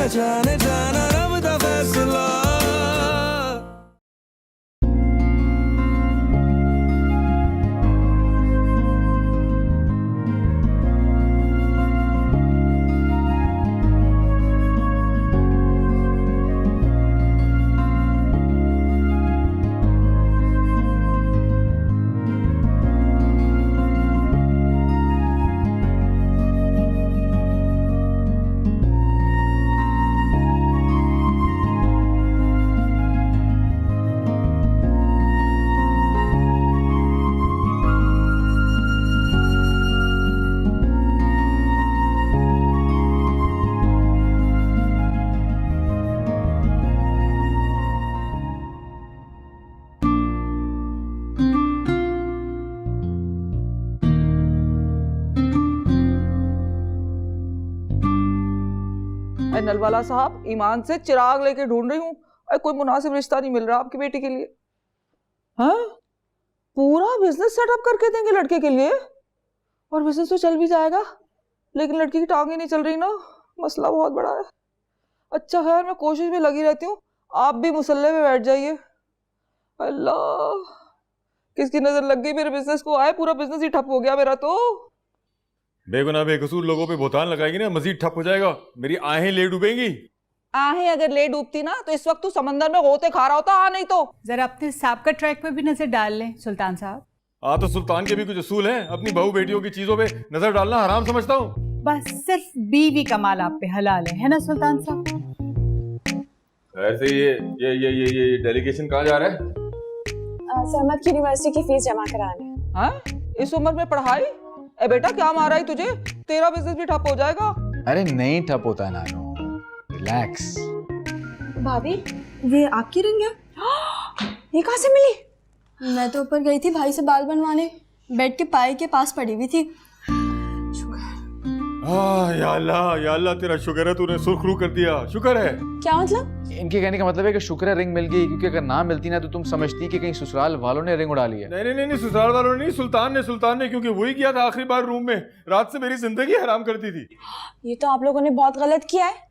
जाने जाना रब दा फैसला। नलवाला साहब, ईमान से चिराग लेके ढूंढ रही हूँ, कोई मुनासिब रिश्ता नहीं मिल रहा आपकी बेटी के लिए। हाँ, पूरा बिजनेस सेटअप करके देंगे लड़के के लिए, और बिजनेस तो चल भी जाएगा, लेकिन लड़की की टांग ही नहीं चल रही ना, मसला बहुत बड़ा है। अच्छा खैर, मैं कोशिश में लगी रहती हूँ, आप भी मुसल्ले पे बैठ जाइए। अल्लाह, किसकी नजर लग गई मेरे बिजनेस को, आए पूरा बिजनेस ही ठप हो गया मेरा तो। बेगुनाह बेकसूर लोगों पे बोतान लगाएगी ना, मजीद ठप हो जाएगा, मेरी आहें ले डूबेंगी। आहें अगर ले डूबती ना तो इस वक्त तू समंदर में गोते खा रहा होता, नहीं तो। जरा अपने सांप का ट्रैक पे भी नजर डाल लें सुल्तान साहब। तो सुल्तान के भी कुछ असूल हैं, अपनी बहू बेटियों की चीजों पे नजर डालना हराम समझता हूँ। बस सिर्फ बीवी का माल आप पे हलाल है ना सुल्तान साहब। ऐसे ये डेलीगेशन कहाँ जा रहा है? सहमत की यूनिवर्सिटी की फीस जमा कराने। हाँ, इस उम्र में पढ़ाई? ए बेटा, क्या मारा है तुझे, तेरा बिजनेस भी ठप हो जाएगा। अरे नहीं ठप होता है नानू, रिलैक्स। भाभी, ये आपकी रिंग है? ये कहाँ से मिली? मैं तो ऊपर गई थी भाई से बाल बनवाने, बेड के पाए के पास पड़ी हुई थी। या अल्लाह तेरा शुक्र है, तूने सुर्खरू कर दिया, शुक्र है। क्या मतलब? इनके कहने का मतलब है कि शुक्र है रिंग मिल गई, क्योंकि अगर ना मिलती ना तो तुम समझती कि कहीं ससुराल वालों ने रिंग उड़ा ली है। नहीं, ससुराल वालों ने नहीं, सुल्तान ने, क्योंकि वही किया था आखिरी बार रूम में, रात से मेरी जिंदगी हराम करती थी। ये तो आप लोगों ने बहुत गलत किया है।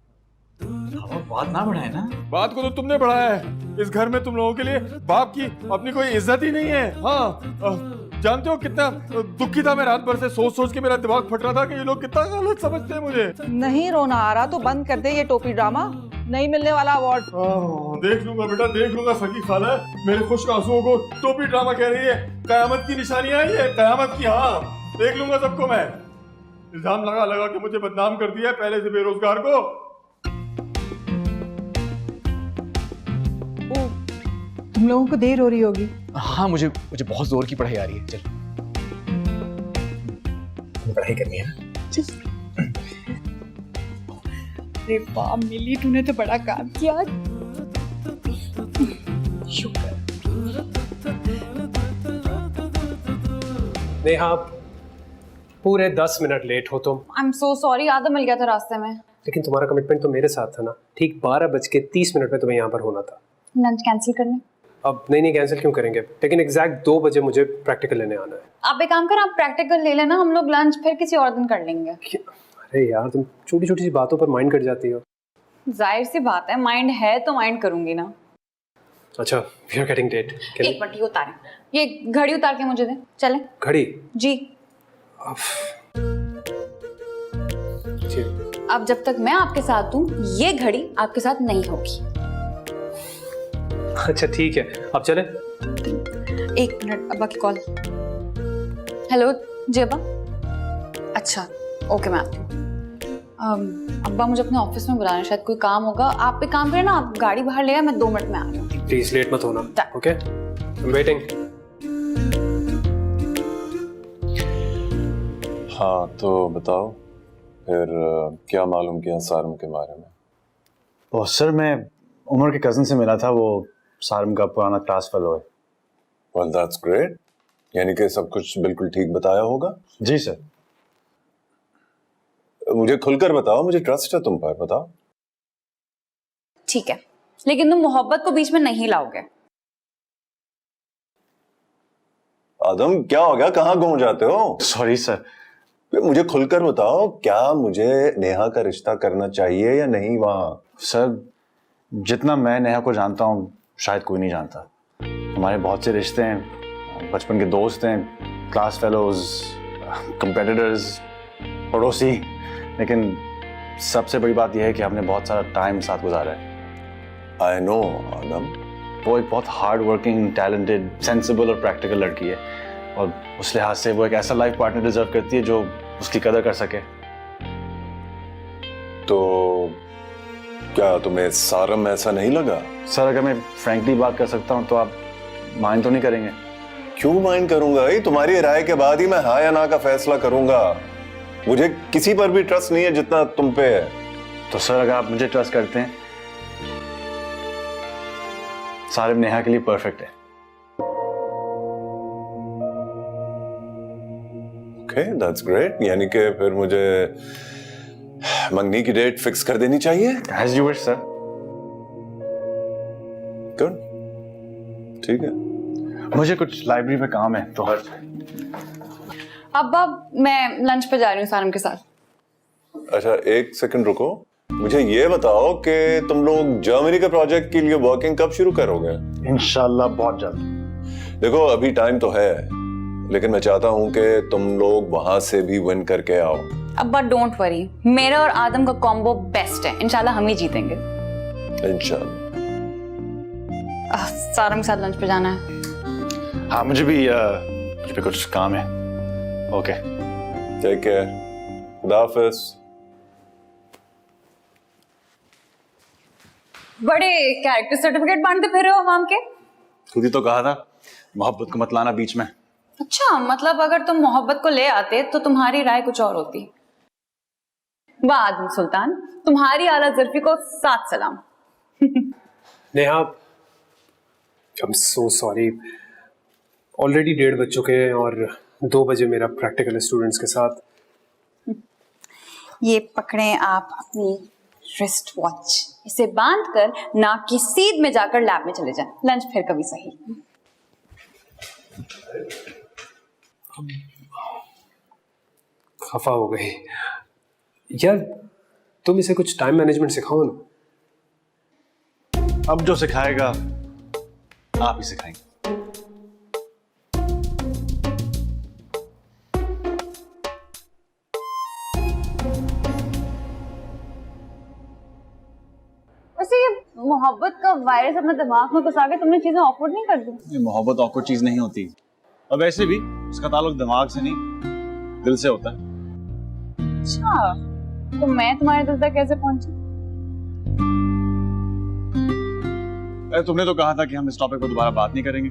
बात ना बढ़ाए ना। बात को तो तुमने बढ़ाया है, इस घर में तुम लोगों के लिए बाप की अपनी कोई इज्जत ही नहीं है। हाँ, जानते हो कितना दुखी था मैं, रात भर से सोच के मेरा दिमाग फट रहा था कि ये लोग कितना गलत समझते हैं मुझे। नहीं रोना आ रहा तो बंद कर दे ये टोपी ड्रामा, नहीं मिलने वाला अवार्ड। देख लूंगा बेटा, देख लूंगा। सगी खाला मेरे खुश्क आंसुओं को टोपी ड्रामा कह रही है, कयामत की निशानियां है ये, कयामत की। हाँ, देख लूंगा सबको मैं। इल्जाम लगा के मुझे बदनाम कर दिया पहले से बेरोजगार को। तुम लोगों को देर हो रही होगी। हाँ, मुझे बहुत जोर की पढ़ाई आ रही है। चल, पढ़ाई करनी है। अरे वाह मिली, तूने तो बड़ा काम किया। शुक्र। नेहा, आप पूरे 10 मिनट लेट हो तुम। आई एम सो सॉरी, आधा मिल गया था रास्ते में। लेकिन तुम्हारा कमिटमेंट तो मेरे साथ था ना। ठीक 12:30 में तुम्हें यहाँ पर होना था। लंच कैंसिल कर लें? अब नहीं, कैंसिल क्यों करेंगे, लेकिन एग्जैक्ट 2 बजे मुझे प्रैक्टिकल लेने आना है। आप एक काम कर, आप प्रैक्टिकल ले लेना, हम लोग लंच फिर किसी और दिन कर लेंगे। अरे यार, तुम छोटी छोटी सी बातों पर माइंड कर जाती हो। जाहिर सी बात है, माइंड है तो माइंड करूंगी ना। अच्छा, वी आर गेटिंग डेट। एक मिनट, ये उतारें, ये घड़ी उतार के मुझे दें। चलें? घड़ी? जी। जी। अब जब तक मैं आपके साथ हूँ, ये घड़ी आपके साथ नहीं होगी। अच्छा ठीक है, अब चले। एक मिनट, अब्बा की कॉल। हेलो जी अब्बा। अच्छा ओके, मैं आती हूँ। अब्बा मुझे अपने ऑफिस में बुलाना, शायद कोई काम होगा। आप एक काम करें ना, आप गाड़ी बाहर ले आए, मैं 2 मिनट में आ रही हूँ। प्लीज लेट मत होना, ओके? I am waiting. हाँ तो बताओ फिर, क्या मालूम किया सारम के बारे में? ओह सर, मैं उमर के कज़न से मिला था, वो सारम का पुराना क्लास फेलो है। Well, that's great. यानी कि सब कुछ बिल्कुल ठीक बताया होगा? जी सर। मुझे खुलकर बताओ, मुझे ट्रस्ट है तुम पर, बताओ। ठीक है, लेकिन तुम मोहब्बत को बीच में नहीं लाओगे। आदम क्या हो गया, कहाँ घूम जाते हो? सॉरी सर, मुझे खुलकर बताओ, क्या मुझे नेहा का रिश्ता करना चाहिए या नहीं वहां? सर जितना मैं नेहा को जानता हूँ शायद कोई नहीं जानता। हमारे बहुत से रिश्ते हैं, बचपन के दोस्त हैं, क्लास फेलोज, कंपेटिटर्स, पड़ोसी, लेकिन सबसे बड़ी बात यह है कि हमने बहुत सारा टाइम साथ गुजारा है। आई नो आदम, वो एक बहुत हार्ड वर्किंग, टैलेंटेड, सेंसिबल और प्रैक्टिकल लड़की है, और उस लिहाज से वो एक ऐसा लाइफ पार्टनर डिजर्व करती है जो उसकी कदर कर सके। तो क्या तुम्हें सारम ऐसा नहीं लगा? सर अगर मैं फ्रैंकली बात कर सकता हूँ तो आप माइंड तो नहीं करेंगे? क्यों माइंड करूंगा भाई, तुम्हारी राय के बाद ही मैं हाँ या ना का फैसला करूंगा। मुझे किसी पर भी ट्रस्ट नहीं है जितना तुम पे है। तो सर अगर आप मुझे ट्रस्ट करते हैं, सारिम नेहा के लिए परफेक्ट है। Okay, that's great. यानी कि फिर मुझे मंगनी की डेट फिक्स कर देनी चाहिए? As you wish sir. Good, ठीक है। मुझे कुछ लाइब्रेरी में काम है तो अब्बा मैं लंच पे जा रही हूँ सारम के साथ। अच्छा एक सेकंड रुको, मुझे ये बताओ कि तुम लोग जर्मनी के प्रोजेक्ट के लिए वर्किंग कब शुरू करोगे? इंशाल्लाह बहुत जल्द। देखो अभी टाइम तो है, लेकिन मैं चाहता हूं कि तुम लोग वहां से भी विन करके आओ। अब्बा डोंट वरी, मेरा और आदम का कॉम्बो बेस्ट है, इंशाल्लाह हम ही जीतेंगे। इंशाल्लाह। सारम के साथ लंच पे जाना है। हाँ मुझे भी कुछ काम है। ओके टेक केयर, खुदा हाफिज। बड़े कैरेक्टर सर्टिफिकेट बांटते फिर रहे हो आवाम के। खुद ही तो कहा था मोहब्बत को मत लाना बीच में। अच्छा मतलब अगर तुम मोहब्बत को ले आते तो तुम्हारी राय कुछ और होती। वाह आदम सुल्तान, तुम्हारी आला ज़ुल्फी को सात सलाम। Neha, I'm so sorry. Already 1:30 बज चुके हैं और 2 बजे मेरा प्रैक्टिकल है स्टूडेंट्स के साथ। ये पकड़ें आप अपनी रिस्ट वॉच, इसे बांधकर नाक की सीध में जाकर लैब में चले जाएं। लंच फिर कभी सही। खफा हो गई यार, तुम इसे कुछ टाइम मैनेजमेंट सिखाओ ना। अब जो सिखाएगा आप ही सिखाएंगे। वैसे ये मोहब्बत का वायरस अपने दिमाग में घुसा के तुमने चीजें ऑकवर्ड नहीं कर दी? ये मोहब्बत ऑकवर्ड चीज नहीं होती, और वैसे भी उसका ताल्लुक दिमाग से नहीं दिल से होता है। अच्छा, तो मैं तुम्हारे दिल तक कैसे पहुंची? अरे तुमने तो कहा था कि हम इस टॉपिक पर दोबारा बात नहीं करेंगे,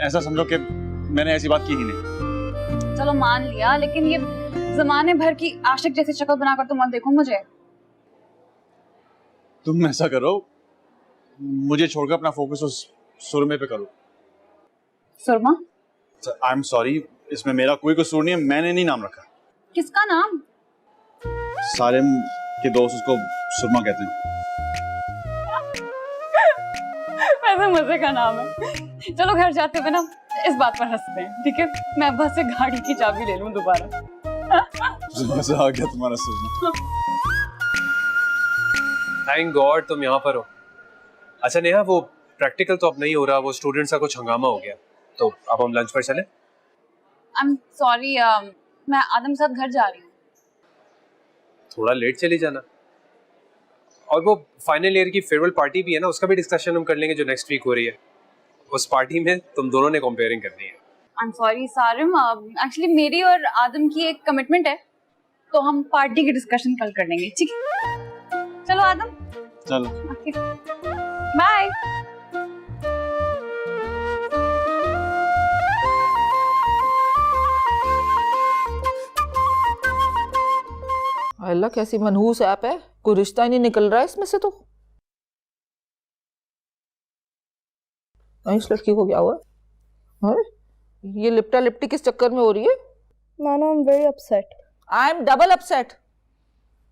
ऐसा समझो कि मैंने ऐसी बात की ही नहीं। चलो मान लिया, लेकिन ये जमाने भर की आशिक जैसी शक्ल बनाकर तो मत देखो मुझे। तुम ऐसा करो, मुझे छोड़कर अपना फोकस उस सुरमे पे करो। सुरमा? आई एम सॉरी, इसमें मेरा कोई कसूर नहीं है, मैंने नहीं नाम रखा। किसका नाम? सारिम के दोस्त उसको सुरमा कहते हैं। वैसे मजे का नाम है। चलो घर जाते हुए ना इस बात पर हंसते हैं, ठीक है? मैं अब्बा से गाड़ी की चाबी ले लूं दोबारा। मजा आ गया तुम्हारा सुनना। थैंक गॉड तुम यहाँ पर हो। अच्छा नेहा, वो प्रैक्टिकल तो अब नहीं हो रहा, वो स्टूडेंट्स का कुछ हंगामा हो गया, तो अब हम लंच पर चले? आई एम सॉरी, मैं आदम के साथ घर जा रही हूँ। थोड़ा लेट चली जाना। और वो फाइनल ईयर की फेयरवेल पार्टी भी है ना, उसका भी डिस्कशन हम कर लेंगे जो नेक्स्ट वीक हो रही है। उस पार्टी में तुम दोनों ने कंपेयरिंग करनी है। I am sorry Sarim, actually मेरी और आदम की एक कमिटमेंट है, तो हम पार्टी की डिस्कशन कल कर लेंगे, ठीक है? चलो आदम, चलो ओके बाय। अल्लाह कैसी मनहूस ऐप है, कोई रिश्ता ही नहीं निकल रहा है इसमें से। तो इस लड़की को क्या हुआ है? ये लिपटा लिपटी किस चक्कर में हो रही है? नाना I am very upset. I am double upset.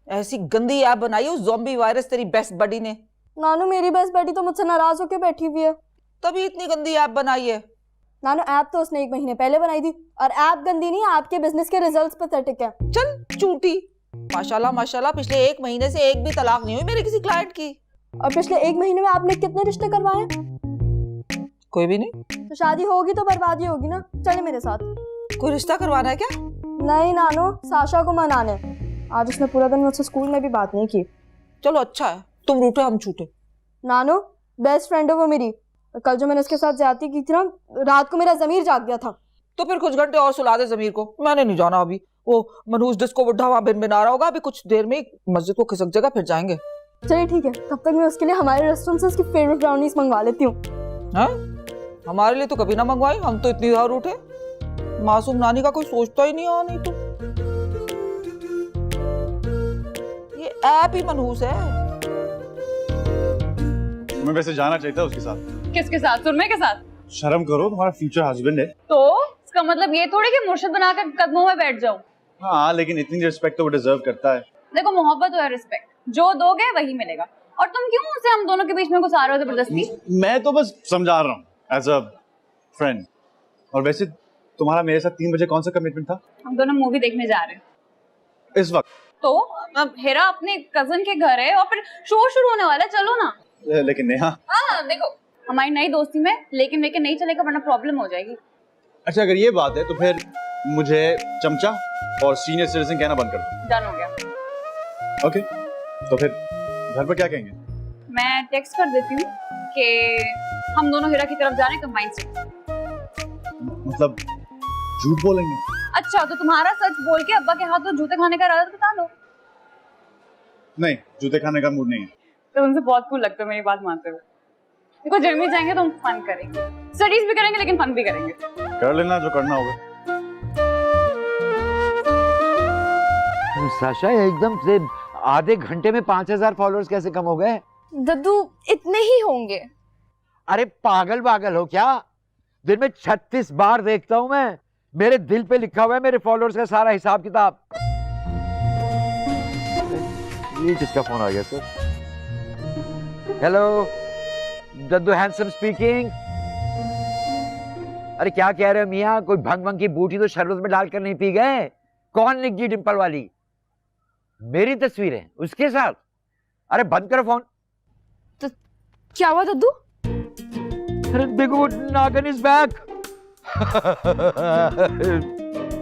ऐसी गंदी ऐप बनाई है उस ज़ॉम्बी वायरस तेरी बेस्ट बडी ने। नानू मेरी बेस्ट बेटी तो मुझसे नाराज होकर बैठी हुई है। तभी इतनी गंदी ऐप बनाई है। नानो ऐप तो उसने 1 महीने पहले बनाई थी, और ऐप गंदी नहीं, आपके बिजनेस के रिजल्ट्स पैथेटिक है। चल चूटी, माशाल्लाह माशाल्लाह पिछले 1 महीने से एक भी तलाक नहीं हुई मेरे किसी क्लाइंट की। और पिछले 1 महीने में आपने कितने रिश्ते करवाए? कोई भी नहीं। तो शादी होगी तो बर्बादी होगी ना। चले मेरे साथ। कोई रिश्ता करवाना है क्या? नहीं नानो, साशा को मनाने। आज उसने पूरा दिन मुझसे स्कूल में भी बात नहीं की। चलो अच्छा है, तुम रूठे हम छूटे। नानो बेस्ट फ्रेंड है वो मेरी। कल जो मैंने उसके साथ ज्यादती की थी ना, रात को मेरा जमीर जाग गया था। तो फिर कुछ घंटे और सुला दे जमीर को, मैंने नहीं जाना अभी। वो मनहूस डिस्को बुढ़ा वहां बिन बिना रहा होगा, अभी कुछ देर में मस्जिद को खिसक जाएगा, फिर जाएंगे। चलिए ठीक है, तब तक मैं उसके लिए हमारे रेस्टोरेंट से उसकी फेवरेट ब्राउनीज मंगवा लेती हूँ। हाँ? हमारे लिए तो कभी ना मंगवाई, हम तो इतनी ज्यादा रूठे। मासूम नानी का कोई सोचता ही नहीं। नहीं तो ये ऐप ही मनहूस है। तुम्हें वैसे जाना चाहिए था उसके साथ। किसके साथ? सुरमे के साथ? शर्म करो, तुम्हारा फ्यूचर हस्बैंड है। तो इसका मतलब ये थोड़ी कि मुर्शिद बनाकर कदमों में बैठ जाऊं। हाँ, लेकिन इतनी रिस्पेक्ट तो वो डिजर्व करता है। देखो, मोहब्बत और रिस्पेक्ट जो दोगे वही मिलेगा। और तुम क्यों उसे हम दोनों के बीच में घुसा रहे हो जबरदस्ती? मैं तो बस समझा रहा हूँ एज अ फ्रेंड। और वैसे तुम्हारा मेरे साथ 3 बजे कौन सा कमिटमेंट था? हम दोनों मूवी देखने जा रहे हैं इस वक्त? तो अब हेरा अपने कजन के घर है और फिर शो शुरू होने वाला है, चलो ना। लेकिन नेहा। हाँ देखो, हमारी नई दोस्ती में लेकिन लेकिन नहीं चलेगा, वरना प्रॉब्लम हो जाएगी। अच्छा, अगर ये बात है तो फिर मुझे चमचा और सीनियर सिटीजन कहना बंद कर दो। डन हो गया। ओके, तो फिर घर पर क्या कहेंगे? मैं टेक्स्ट कर देती हूँ कि हम दोनों हेरा की तरफ जा रहे हैं कंबाइन से। मतलब झूठ बोलेंगे? अच्छा, तो तुम्हारा सच बोल के अब्बा के हाथों जूते खाने का इरादा बता लो। नहीं, जूते खाने का मूड नहीं है। तो उनसे बहुत कूल लगता है मेरी बात मानते हुए। देखो, जर्मनी जाएंगे तो हम फन करेंगे, स्टडीज भी करेंगे, लेकिन फन भी करेंगे। कर लेना जो करना होगा। साशा, एकदम से आधे घंटे में 5000 फॉलोअर्स कैसे कम हो गए? दद्दू, इतने ही होंगे। अरे पागल पागल हो क्या? दिन में 36 बार देखता हूं मैं। मेरे दिल पे लिखा हुआ है मेरे फॉलोअर्स का सारा हिसाब किताब। ये किसका फोन आ गया sir? Hello, Daddu handsome speaking. अरे क्या कह रहे हो मियाँ? कोई भंग भंग की बूटी तो शरबत में डालकर नहीं पी गए? कौन लिख दी डिंपल वाली? मेरी तस्वीरें उसके साथ? अरे बंद करो फोन। तो क्या हुआ दद्दू? अरे देखो, नागन इज बैक।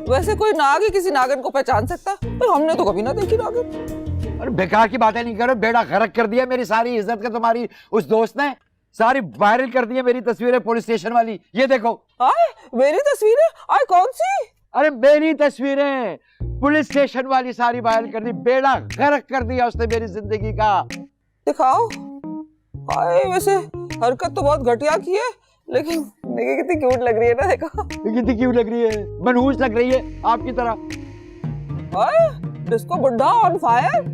वैसे कोई नाग ही किसी नागन को पहचान सकता है? पर हमने तो कभी ना देखी नागन। अरे बेकार की बातें नहीं करो, बेड़ा गर्क कर दिया मेरी सारी इज्जत का तुम्हारी उस दोस्त ने। सारी वायरल कर दी है मेरी तस्वीरें पुलिस स्टेशन वाली। ये देखो। आए मेरी तस्वीरें? आए कौन सी? अरे मेरी तस्वीरें पुलिस स्टेशन वाली सारी वायरल कर दी। बेड़ा गर्क कर दिया उसने मेरी जिंदगी का। दिखाओ। आए वैसे हरकत तो बहुत घटिया की है, लेकिन देखिए कितनी क्यूट लग रही है ना। देखो कितनी क्यूट लग रही है, मनहूस लग रही है आपकी तरह। आए डिस्को बुड्ढा ऑन फायर।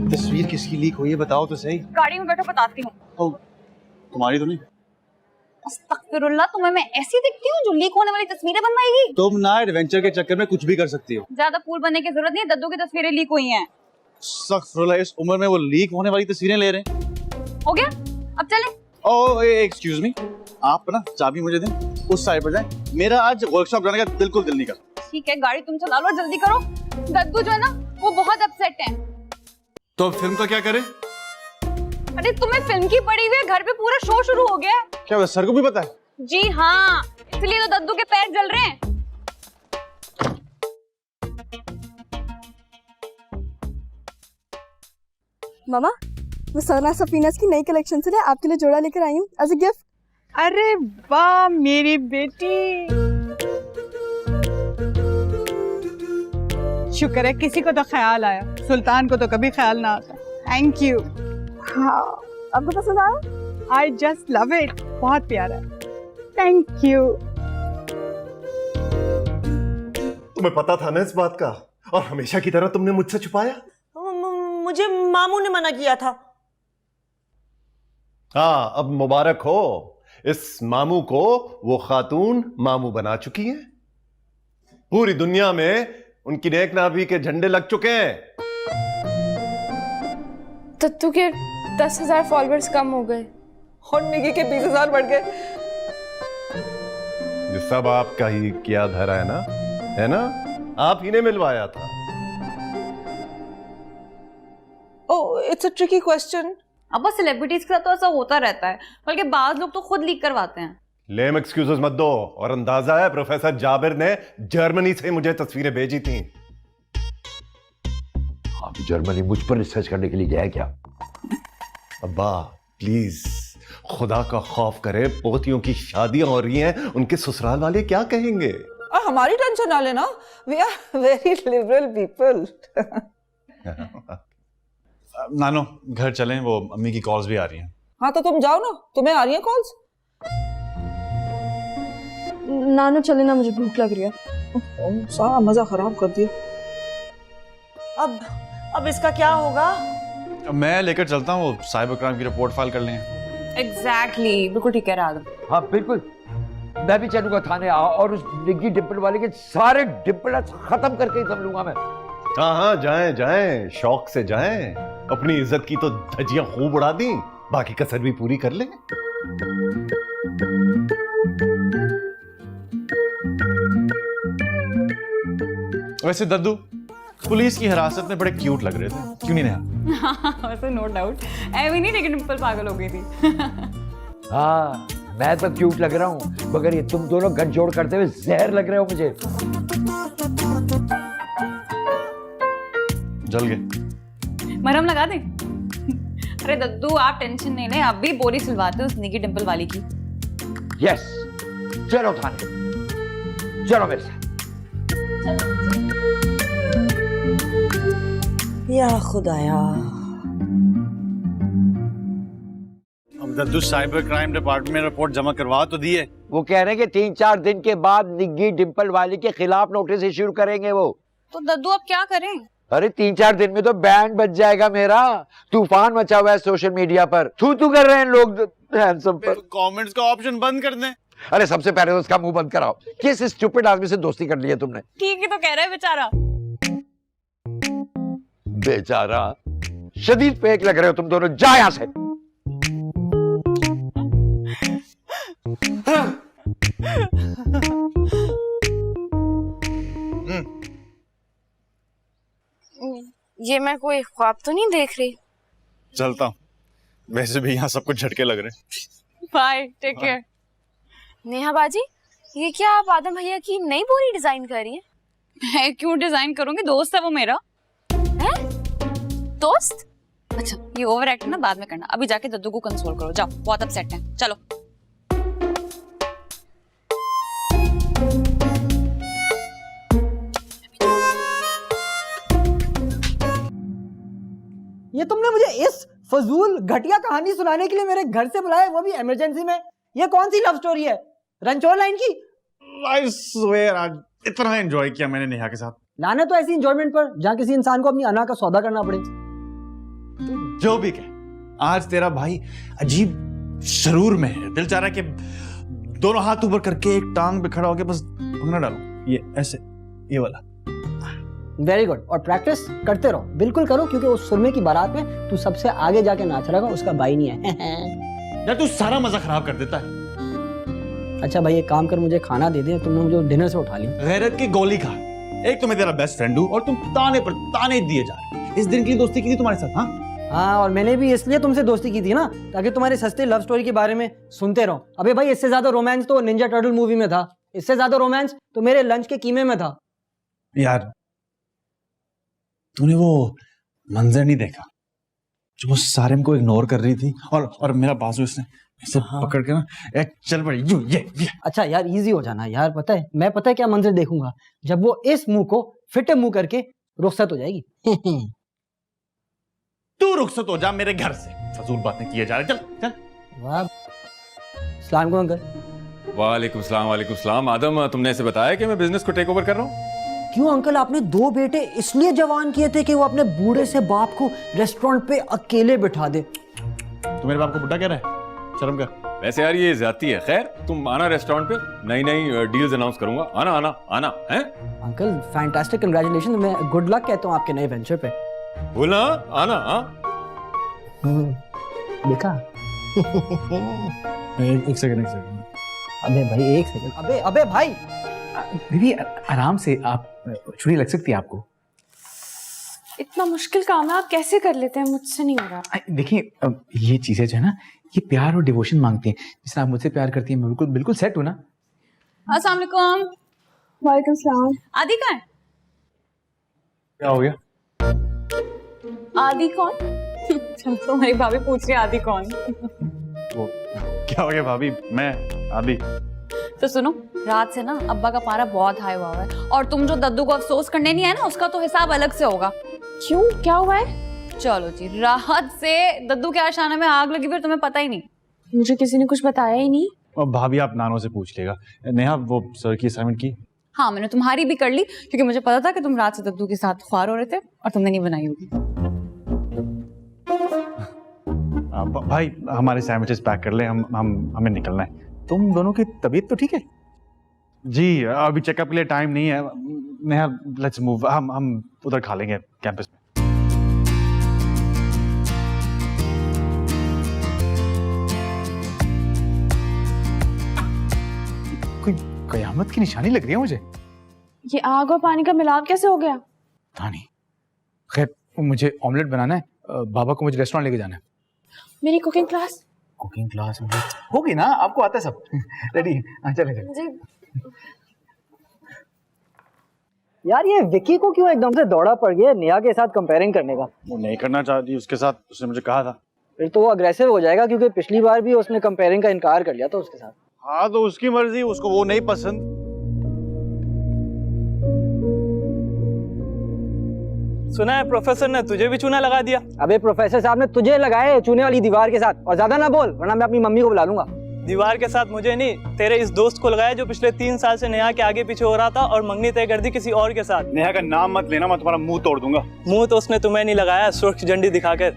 तस्वीर किसकी लीक हुई है बताओ तो सही। गाड़ी में बैठो, बताती हूँ। तुम्हारी तो नहीं? अस्तगफिरुल्लाह, तुम्हें मैं ऐसी दिखती हूँ जो लीक होने वाली तस्वीरें बनवाएगी? तुम ना एडवेंचर के चक्कर में कुछ भी कर सकती हो। ज्यादा कूल बनने की जरूरत नहीं है, दद्दू की तस्वीरें लीक हुई हैं। अस्तगफिरुल्लाह, इस उम्र में वो लीक होने वाली तस्वीरें ले रहे हैं। हो गया, अब चलें। ओह एक्सक्यूज मी, आप ना चाबी मुझे दें, उस साइड पर जाएं। मेरा आज वर्कशॉप जाने का बिल्कुल दिल नहीं करता। ठीक है, गाड़ी तुम चला लो, जल्दी करो। दद्दू जो है ना, वो बहुत अपसेट है। तो फिल्म का क्या करें? अरे तुम्हें फिल्म की पड़ी हुई है, घर पे पूरा शो शुरू हो गया है। क्या सर को भी पता है? जी हाँ, इसलिए तो दद्दू के पैर जल रहे हैं। मामा, मैं सरना सफीनास की नई कलेक्शन से आपके लिए जोड़ा लेकर आई हूँ एज अ गिफ्ट। अरे वाह मेरी बेटी, शुक्र है किसी को तो ख्याल आया, सुल्तान को तो कभी ख्याल ना आता। Thank you. हाँ, आपको पसंद आया? आई जस्ट लव इट, बहुत प्यारा है। Thank you. तुम्हें पता था ना इस बात का, और हमेशा की तरह तुमने मुझसे छुपाया? मुझे मामू ने मना किया था। हाँ, अब मुबारक हो, इस मामू को वो खातून मामू बना चुकी हैं। पूरी दुनिया में उनकी नेक नाभी के झंडे लग चुके हैं। दद्दू के 10,000 फॉलोअर्स कम हो गए और निकी के 20,000 बढ़ गए। ये सब आपका ही किया धरा है ना? आप ही ने मिलवाया था। ओह, इट्स अ ट्रिकी क्वेश्चन। अब बस सेलिब्रिटीज के साथ तो ऐसा होता रहता है, बल्कि बाज लोग तो खुद लीक करवाते हैं। लेम एक्सक्यूजेस मत दो। और अंदाजा है प्रोफेसर जाबिर ने जर्मनी से मुझे तस्वीरें भेजी थी। आप जर्मनी मुझ पर रिसर्च करने के लिए गया है क्या? अब्बा प्लीज, खुदा का खौफ करे, पोतियों की शादियां हो रही हैं, उनके ससुराल वाले क्या कहेंगे? हमारी टेंशन ना लेना, we are very liberal people. नानो घर चलें, वो अम्मी की कॉल्स भी आ रही हैं। हाँ तो तुम जाओ ना, तुम्हें आ रही है कॉल्स? नानो चले ना, मुझे भूख लग रही है। सारा मजा खराब कर दिया। अब इसका क्या होगा? मैं लेकर चलता हूँ, वो साइबर क्राइम की रिपोर्ट फाइल कर लें। एग्जैक्टली, बिल्कुल ठीक कह रहा आदम। हाँ बिल्कुल, मैं भी चलूंगा थाने और उस निग्गी डिंपल वाले के सारे डिंपल खत्म करके ही दम लूंगा मैं। हाँ जाएं, शौक से जाएं। अपनी इज्जत की तो धज्जियां खूब उड़ा दी, बाकी कसर भी पूरी कर लें। वैसे दद्दू पुलिस की हिरासत में बड़े क्यूट लग रहे थे, क्यों नहीं नेहा? वैसे नो डाउट, एवी नहीं, लेकिन डिंपल पागल हो गई थी। हाँ मैं तो क्यूट लग रहा हूँ, मगर ये तुम दोनों गठजोड़ करते हुए जहर लग रहे हो मुझे। जल गए। मरहम लगा दे। अरे दद्दू आप टेंशन नहीं ले, अभी बोरी सिलवाते उस निकी डिंपल वाली की। यस, चलो थाने, चलो मेरे साथ। या खुदाया। अब दद्दू साइबर क्राइम डिपार्टमेंट में रिपोर्ट जमा करवा तो दी है। वो कह रहे हैं कि 3-4 दिन के बाद निग्गी डिंपल वाली के खिलाफ नोटिस इश्यू करेंगे वो। तो दद्दू अब क्या करें? अरे 3-4 दिन में तो बैंड बज जाएगा मेरा। तूफान मचा हुआ है सोशल मीडिया पर, थू कर रहे हैं लोग हैंडसम पर। कमेंट्स का ऑप्शन बंद कर दें। अरे सबसे पहले तो उसका मुंह बंद कराओ। किस स्टूपिड आदमी से दोस्ती कर ली है तुमने? ठीक ही तो कह रहा है बेचारा। बेचारा, शदीद फेक लग रहे हो तुम दोनों, जा यहां से। ये मैं कोई ख्वाब तो नहीं देख रही? चलता हूँ, वैसे भी यहाँ सब कुछ झटके लग रहे हैं। Bye, take care. नेहा बाजी, ये क्या आप आदम भैया की नई बोरी डिजाइन कर रही हैं? मैं क्यों डिजाइन करूंगी, दोस्त है वो मेरा। है? दोस्त? अच्छा ये ओवर एक्ट ना बाद में करना, अभी जाके दद्दू को कंसोल करो, जाओ, बहुत अपसेट है। चलो। ये तुमने मुझे इस फजूल घटिया कहानी सुनाने के लिए मेरे घर से बुलाया, वो भी इमरजेंसी में? ये कौन सी लव स्टोरी है, रणछोड़ लाइन की? I swear, आज इतना एंजॉय किया मैंने नेहा के साथ। लाना तो ऐसी एंजॉयमेंट पर जहाँ किसी इंसान को अपनी अना का सौदा करना पड़े। जो भी कहे, आज तेरा भाई अजीब शरूर में है। दिल चाह रहा है कि दोनों हाथ ऊपर करके एक टांग पे खड़ा होकर बस भंगड़ा डालूं, ये ऐसे, ये वाला। वेरी गुड, और प्रैक्टिस करते रहो, बिल्कुल करो, क्योंकि उस सुरमे की बारात में तू सबसे आगे जाके नाच रहा है, उसका भाई नहीं है। यार तू सारा मजा खराब कर देता है। अच्छा भाई एक काम कर, मुझे खाना दे दे, तुमने मुझे डिनर से उठा लिया। गैरत की गोली खा। एक तो मैं तेरा बेस्ट फ्रेंड हूँ और तुम ताने पर ताने दिए जा रहे हो। इस दिन की दोस्ती की थी तुम्हारे साथ। हाँ और मैंने भी इसलिए तुमसे दोस्ती की थी ना, ताकि तुम्हारे सस्ते लव स्टोरी के बारे में सुनते रहो। अबे भाई इससे ज्यादा रोमांस तो निंजा टर्टल मूवी में था, इससे ज्यादा रोमांस तो मेरे लंच के कीमे में था। यार तूने वो मंजर नहीं देखा जो वो सारिम को इग्नोर कर रही थी और मेरा बाजू इसने इसे पकड़ के ना चल पड़ी ये। अच्छा यार इजी हो जाना यार, पता है क्या मंजर देखूंगा जब वो इस मुंह को फिटे मुंह करके रुखसत हो जाएगी। तू रुखसत हो जा मेरे घर से, फजूल बातें किए जा रहे। चल। वाह, अस्सलाम वालेकुम अंकल। वालेकुम सलाम। आदम तुमने ऐसे बताया कि मैं बिजनेस को टेक ओवर कर रहा हूँ? क्यों अंकल, आपने 2 बेटे इसलिए जवान किए थे कि वो अपने बूढ़े से बाप को रेस्टोरेंट पे अकेले बिठा दे। तू मेरे बाप को बुढ़ा कह रहा है? शर्म कर। वैसे यार ये ज्यादती है। खैर तुम आना रेस्टोरेंट पे, नई डील्स अनाउंस करूंगा। आना हैं? अंकल फैंटास्टिक, कंग्रेचुलेशन, मैं गुड लक कहता हूँ आपके नए वेंचर पे। बोलना आना। देखा? एक सेकंड। अबे भाई एक सेकंड, अबे भाई दीदी आराम से, आप छुरी लग सकती है आपको। इतना मुश्किल काम है, आप कैसे कर लेते हैं? मुझसे नहीं हो रहा। देखिए ये चीजें जो है ना, ये प्यार और डिवोशन मांगती हैं। जिसने आप मुझसे प्यार करती हैं, मैं बिल्कुल सेट हूँ ना। अस्सलाम वालेकुम। वालेकुम सलाम। आदि कहाँ है? क्या हो गया? आदि कौन? तो हमारी भाभी पूछ रही है आदि कौन? वो क्या हो गया भाभी? मैं आदि। तो सुनो, रात से ना अब्बा का पारा बहुत हाई हुआ है, और तुम जो दद्दू को अफसोस करने नहीं आए ना, उसका तो हिसाब अलग से होगा। क्यों, क्या हुआ है? चलो जी, राहत से दद्दू के आशाना में आग लगी, फिर तुम्हें पता ही नहीं। मुझे किसी ने कुछ बताया ही नहीं। और भाभी आप नानो से पूछ लेगा। नेहा वो सर की असाइनमेंट की? हाँ, मैंने तुम्हारी भी कर ली, क्योंकि मुझे पता था कि तुम रात से दद्दू के साथ ख्वार हो रहे थे और तुमने नहीं बनाई होगी। भाई हमारे सैंडविचेस पैक कर ले, हमें निकलना है। तुम दोनों की तबीयत तो ठीक है? जी अभी चेकअप के लिए टाइम नहीं है। नेहा लेट्स मूव, हम उधर खा लेंगे कैंपस में। कोई कयामत की निशानी लग रही है मुझे। ये आग और पानी का मिलाप कैसे हो गया? पता नहीं। खैर मुझे ऑमलेट बनाना है, बाबा को मुझे रेस्टोरेंट लेके जाना है। मेरी कुकिंग क्लास? कुकिंग क्लास होगी ना, आपको आता है सब। रेडी? चले। यार ये विकी को क्यों एकदम से दौड़ा पड़ गया नेहा के साथ कंपेयरिंग करने का? वो नहीं करना चाहती उसके साथ, उसने मुझे कहा था। फिर तो वो अग्रेसिव हो जाएगा, क्योंकि पिछली बार भी उसने कंपेयरिंग का इनकार कर लिया था उसके साथ। हाँ तो उसकी मर्जी, उसको वो नहीं पसंद। सुना है प्रोफेसर ने तुझे भी चूना लगा दिया। अबे प्रोफेसर साहब ने तुझे लगाए चूने वाली दीवार के साथ, और ज्यादा ना बोल वरना मैं अपनी मम्मी को बुला लूंगा। दीवार के साथ मुझे नहीं, तेरे इस दोस्त को लगाया जो पिछले 3 साल से नेहा के आगे पीछे हो रहा था और मंगनी तय कर दी किसी और के साथ। नेहा का नाम मत लेना, मैं तुम्हारा मुंह तोड़ दूंगा। मुंह तो उसने तुम्हें नहीं लगाया, सुर्ख झंडी दिखाकर।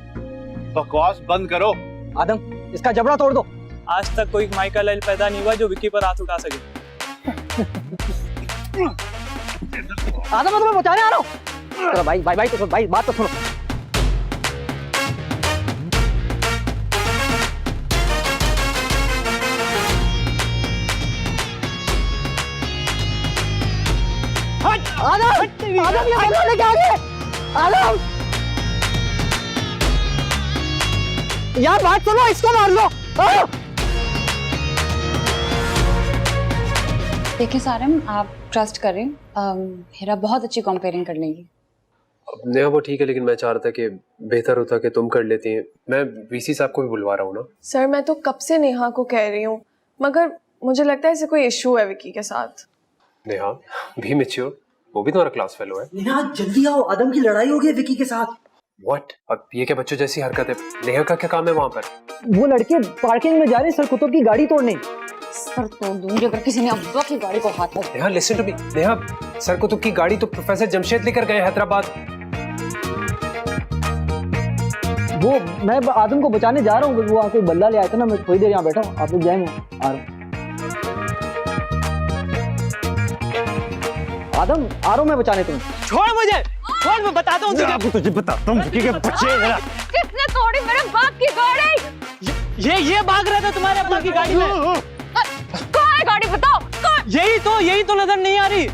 बकवास बंद करो। आदम इसका जबड़ा तोड़ दो। आज तक कोई माइकल एल पैदा नहीं हुआ जो विक्की पर हाथ उठा सके। आदम मैं तुम्हें बचाने आ रहा हूँ। चलो भाई तो भाई बात तो सुनो। आदम ये बंदा लेके आ गए। आदम यार बात सुनो, इसको मार लो। देखिए सारम, आप ट्रस्ट करें, हेरा बहुत अच्छी कंपेयरिंग कर लेंगी। नेहा वो ठीक है, लेकिन मैं चाह रहा था कि बेहतर होता कि तुम कर लेती हैं। मैं वीसी साहब को भी बुलवा रहा हूँ ना। सर मैं तो कब से नेहा को कह रही हूँ, मगर मुझे लगता है इसे कोई इशू है विकी के साथ। नेहा भी मैच्योर, वो भी तुम्हारा क्लास फेलो है। नेहा जल्दी आओ, आदम की लड़ाई हो गई विकी के साथ। व्हाट? अब ये क्या बच्चों जैसी हरकत है? नेहा का क्या काम है वहाँ पर? वो लड़के पार्किंग में जा रहे सर कुतुब की गाड़ी तोड़ने। सर तोड़ दूंगी अगर किसी ने अब्बा की गाड़ी को हाथ लगा। Neha listen to me. Neha sir Qutub की गाड़ी तो प्रोफेसर जमशेद लेकर गए हैदराबाद। वो मैं आदम को बचाने जा रहा हूँ, वो कोई बल्ला ले आया था ना, मैं थोड़ी देर यहाँ बैठा हूँ, आप लोग जाएंगे, आ रहा हूँ। आदम आ रहा हूँ मैं बचाने तुम्हें। छोड़ मुझे, छोड़, मैं बताता हूँ तुझे बताता हूँ विकी के बच्चे। किसने तोड़ी मेरे बाप की गाड़ी? ये भाग रहा था तुम्हारे अब्बा की गाड़ी में। कहाँ है गाड़ी, बताओ। यही तो नजर नहीं आ रही।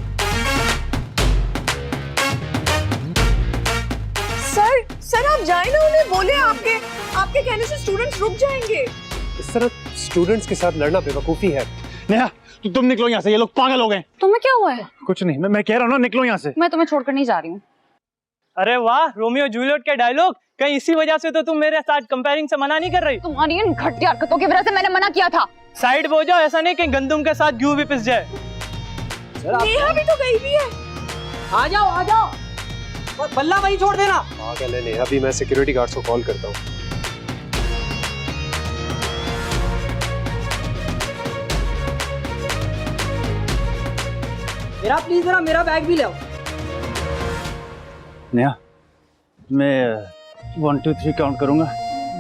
सर आप जाए ना, उन्हें बोले आपके कहने से स्टूडेंट्स रुक जाएंगे। इस तरह स्टूडेंट्स के साथ लड़ना बेवकूफी है। नेहा तुम निकलो यहाँ से, ये लोग पागल हो गए। तुम्हें क्या हुआ है? कुछ नहीं, मैं कह रहा हूँ ना, निकलो यहाँ से। मैं तुम्हें छोड़कर नहीं जा रही हूँ। अरे वाह, रोमियो जूलियट के डायलॉग, कहीं इसी वजह से तो तुम मेरे साथ कंपेयरिंग से मना नहीं कर रही? तुम्हारी इन घटिया हरकतों की वजह से मैंने मना किया था। साइड हो जाओ, ऐसा नहीं कि गंदुम के साथ घी भी पिस जाए। नेहा भी तो गई भी है। आ जाओ बल्ला वही छोड़ देना। पागल है नेहा भी। मैं सिक्योरिटी गार्ड्स को कॉल करता हूँ। प्लीज मेरा बैग भी ले आओ। नेहा मैं 1 2 3 काउंट करूंगा,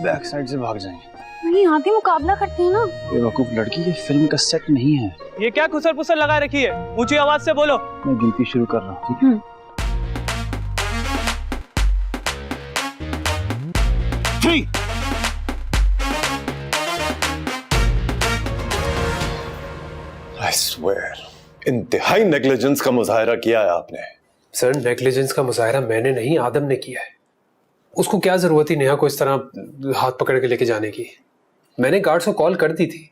बैक साइड से भाग जाएंगे। नहीं आती, मुकाबला करते हैं ना। बेवकूफ लड़की, ये फिल्म का सेट नहीं है। ये क्या खुसर पुसर लगा रखी है? ऊंची आवाज से बोलो। मैं गिनती शुरू कर रहा हूँ, ठीक है? 3 swear, इंतहाई नेग्लिजेंस का मुजाहरा किया है आपने। सर नेग्लिजेंस का मुजाहरा मैंने नहीं, आदम ने किया है। उसको क्या जरूरत थी नेहा को इस तरह हाथ पकड़ के लेके जाने की? मैंने गार्ड्स को कॉल कर दी थी।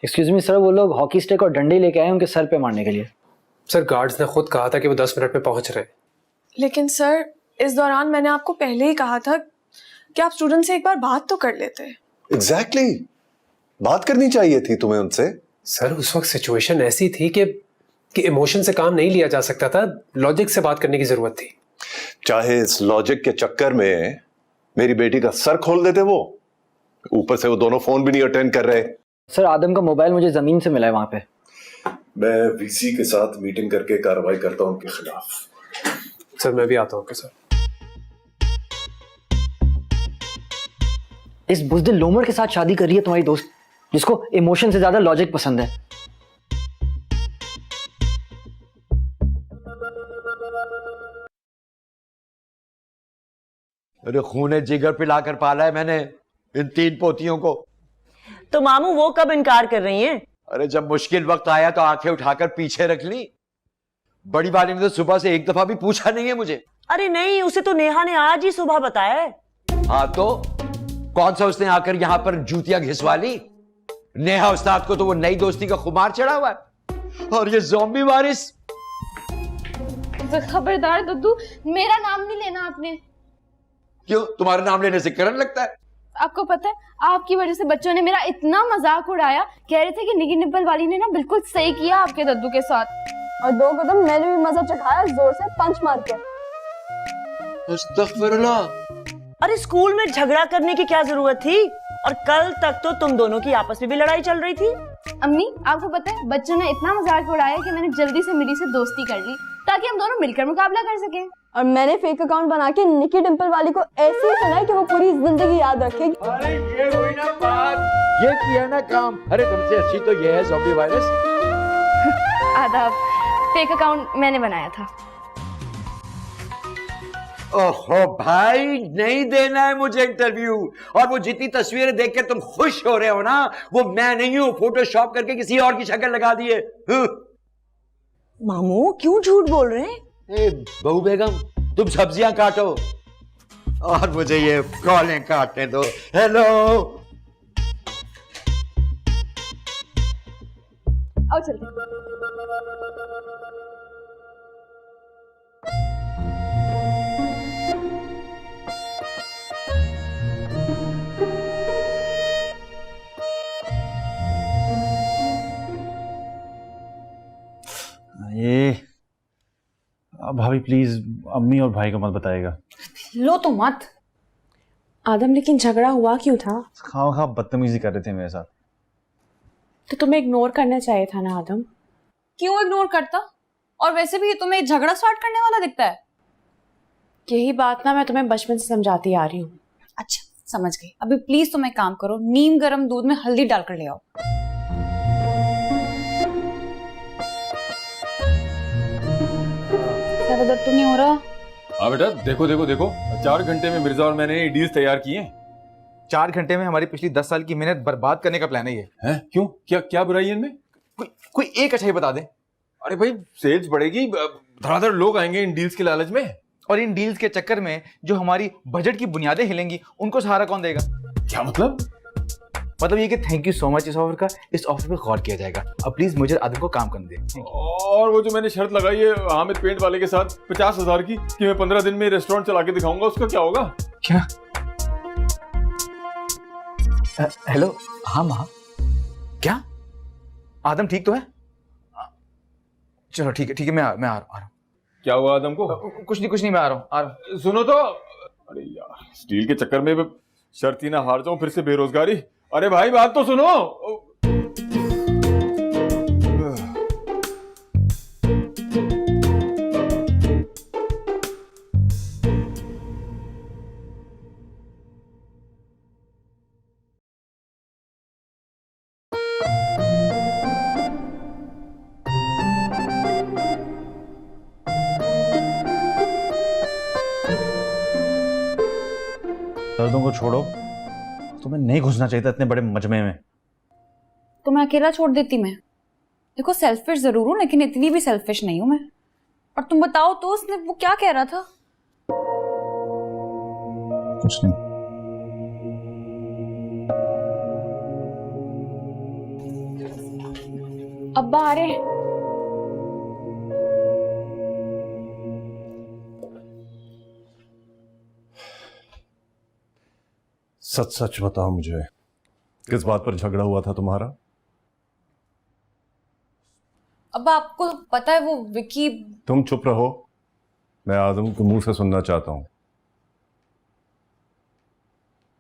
एक्सक्यूज मी सर, वो लोग हॉकी स्टिक और डंडे लेके आए उनके सर पे मारने के लिए। सर गार्ड्स ने खुद कहा था कि वो 10 मिनट में पहुंच रहे हैं। लेकिन सर इस दौरान मैंने आपको पहले ही कहा था कि आप स्टूडेंट से एक बार बात तो कर लेते। एग्जैक्टली, बात करनी चाहिए थी तुम्हें उनसे। सर उस वक्त सिचुएशन ऐसी थी कि इमोशन से काम नहीं लिया जा सकता था, लॉजिक से बात करने की जरूरत थी। चाहे इस लॉजिक के चक्कर में मेरी बेटी का सर खोल देते वो, ऊपर से वो दोनों फोन भी नहीं अटेंड कर रहे। सर आदम का मोबाइल मुझे जमीन से मिला है वहां पे। मैं वीसी के साथ मीटिंग करके कार्रवाई करता हूं उनके खिलाफ। सर मैं भी आता हूँ आपके साथ। इस बुज़दिल लोमड़ के साथ शादी कर रही है तुम्हारी दोस्त, जिसको इमोशन से ज्यादा लॉजिक पसंद है। अरे खूने जिगर पिला कर पाला है मैंने इन 3 पोतियों को। तो मामू वो कब इनकार कर रही हैं? अरे जब मुश्किल वक्त आया तो आंखें उठाकर पीछे रख ली। बड़ी वाली ने तो सुबह से एक दफा भी पूछा नहीं है मुझे। अरे नहीं, उसे तो नेहा ने आज ही सुबह बताया है। हाँ तो कौन सा उसने आकर यहां पर जूतियां घिसवा ली? नेहा उस्ताद को तो वो नई दोस्ती का खुमार चढ़ा हुआ है, और ये ज़ॉम्बी वारिस। खबरदार दद्दू, मेरा नाम नहीं लेना आपने। क्यों, तुम्हारे नाम लेने से करंट लगता है? आपको पता है आपकी वजह से बच्चों ने मेरा इतना मजाक उड़ाया, कह रहे थे कि निकी निप्पल वाली ने ना बिल्कुल सही किया आपके दद्दू के साथ। और 2 कदम मैंने भी मजा चढ़ाया जोर से पंच मार के। अस्तगफिरुल्लाह। अरे स्कूल में झगड़ा करने की क्या जरूरत थी? और कल तक तो तुम दोनों की आपस में भी लड़ाई चल रही थी। अम्मी आपको पता है बच्चों ने इतना मजाक उड़ाया कि मैंने जल्दी से मिली से दोस्ती कर ली ताकि हम दोनों मिलकर मुकाबला कर सकें। और मैंने फेक अकाउंट बना के निकी डिम्पल वाली को ऐसे ही सुनाया कि वो पूरी जिंदगी याद रखेगी। अरे ये हुई ना बात, ये किया ना काम। अरे तुमसे अच्छी तो ये है ज़ॉम्बी वायरस। आदाब, फेक अकाउंट मैंने बनाया था। ओहो भाई, नहीं देना है मुझे इंटरव्यू। और वो जितनी तस्वीरें देख के तुम खुश हो रहे हो ना, वो मैं नहीं हूं, फोटोशॉप करके किसी और की शक्ल लगा दिए। मामू क्यों झूठ बोल रहे हैं? बहू बेगम, तुम सब्जियां काटो और मुझे ये कॉलें काटने दो। हेलो, आओ चलते। ये भाभी प्लीज अम्मी और भाई को मत बताइएगा। लो तो मत। आदम लेकिन झगड़ा हुआ क्यों था? खाओ खा बदतमीजी कर रहे थे मेरे साथ। तो तुम्हें इग्नोर करना चाहिए था ना आदम। क्यों इग्नोर करता? और वैसे भी तुम्हें झगड़ा स्टार्ट करने वाला दिखता है। यही बात ना मैं तुम्हें बचपन से समझाती आ रही हूँ। अच्छा समझ गई। अभी प्लीज तुम एक काम करो, नीम गर्म दूध में हल्दी डालकर ले आओ। ज्यादा दर्द तो नहीं हो रहा? हाँ बेटा, देखो देखो देखो, 4 घंटे में मिर्जा और मैंने ये डील्स तैयार किए हैं। 4 घंटे में हमारी पिछली 10 साल की मेहनत बर्बाद करने का प्लान है ये। हैं? क्यों? क्या क्या बुराई है इनमें? कोई एक अच्छा ही बता दे। अरे भाई, सेल्स बढ़ेगी, धड़ाधड़ लोग आएंगे इन डील्स के लालच में। और इन डील्स के चक्कर में जो हमारी बजट की बुनियादें हिलेंगी, उनको सहारा कौन देगा? क्या मतलब? मतलब ये कि थैंक यू सो मच इस ऑफर का, इस ऑफर पे गौर किया जाएगा। अब प्लीज मुझे आदम को काम करने दे। और वो जो मैंने शर्त लगाई है हामिद पेंट वाले के साथ 50,000 की कि मैं 15 दिन में रेस्टोरेंट चला के दिखाऊंगा, उसका क्या होगा? क्या? हेलो, हाँ माँ, क्या आदम ठीक तो है? चलो ठीक है, मैं आ रहा हूँ। क्या हुआ आदम को? कुछ नहीं, मैं आ रहा हूँ। सुनो तो, अरे यार, स्टील के चक्कर में शर्त ही ना हार जाऊं, फिर से बेरोजगारी। अरे भाई बात तो सुनो। दर्दों को छोड़ो, तुम्हें नहीं घुसना चाहिए था इतने बड़े मजमे में। तो मैं अकेला छोड़ देती। मैं देखो सेल्फिश जरूर हूँ लेकिन इतनी भी सेल्फिश नहीं हूँ मैं। और तुम बताओ तो उसने वो क्या कह रहा था? कुछ नहीं। अब्बा आ रहे हैं। सच सच बताओ मुझे, किस बात पर झगड़ा हुआ था तुम्हारा? अब्बा आपको पता है वो विकी। तुम चुप रहो, मैं आदम के मुंह से सुनना चाहता हूं।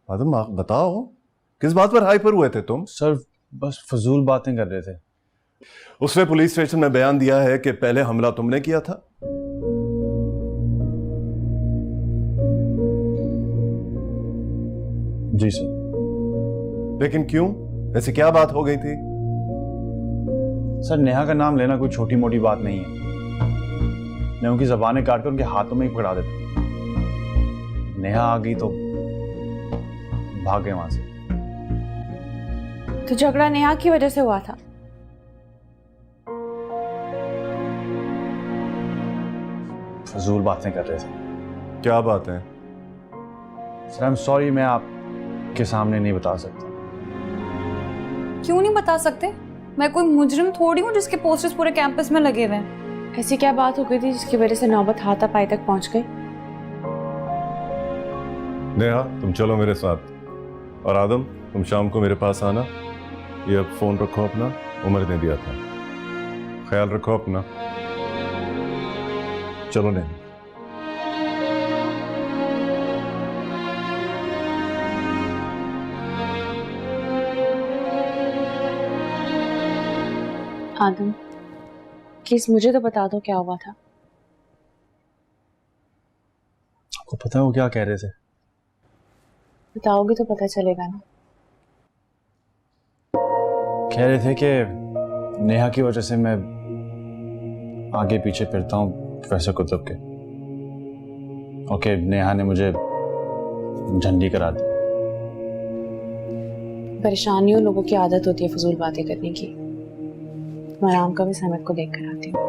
आदम आप बताओ, किस बात पर हाइपर हुए थे तुम? सर बस फजूल बातें कर रहे थे। उसने पुलिस स्टेशन में बयान दिया है कि पहले हमला तुमने किया था। जी सर। लेकिन क्यों? ऐसी क्या बात हो गई थी? सर नेहा का नाम लेना कोई छोटी मोटी बात नहीं है। मैं उनकी जबानें काटकर उनके हाथों में ही पकड़ा देता। नेहा आ गई तो भाग गए वहां से। तो झगड़ा नेहा की वजह से हुआ था? फजूल बातें कर रहे थे। क्या बात है? सर आई एम सॉरी, मैं आपके सामने नहीं बता सकता। क्यों नहीं बता सकते? मैं कोई मुजरिम थोड़ी हूँ जिसके पोस्टर्स पूरे कैंपस में लगे हुए हैं। ऐसी क्या बात हो गई थी जिसकी वजह से नौबत हाथापाई तक पहुंच गई? नेहा तुम चलो मेरे साथ, और आदम तुम शाम को मेरे पास आना। ये अब फोन रखो अपना, उमर ने दिया था, ख्याल रखो अपना। चलो नेहा। आदम प्लीज मुझे तो बता दो क्या हुआ था। आपको पता है वो क्या कह रहे थे? बताओगे तो पता चलेगा ना। कह रहे थे कि नेहा की वजह से मैं आगे पीछे फिरता हूँ प्रोफेसर कुतुब के। ओके, नेहा ने मुझे झंडी करा दी। परेशानियों लोगों की आदत होती है फजूल बातें करने की। मैं आराम का भी समय को देख कर आती हूँ।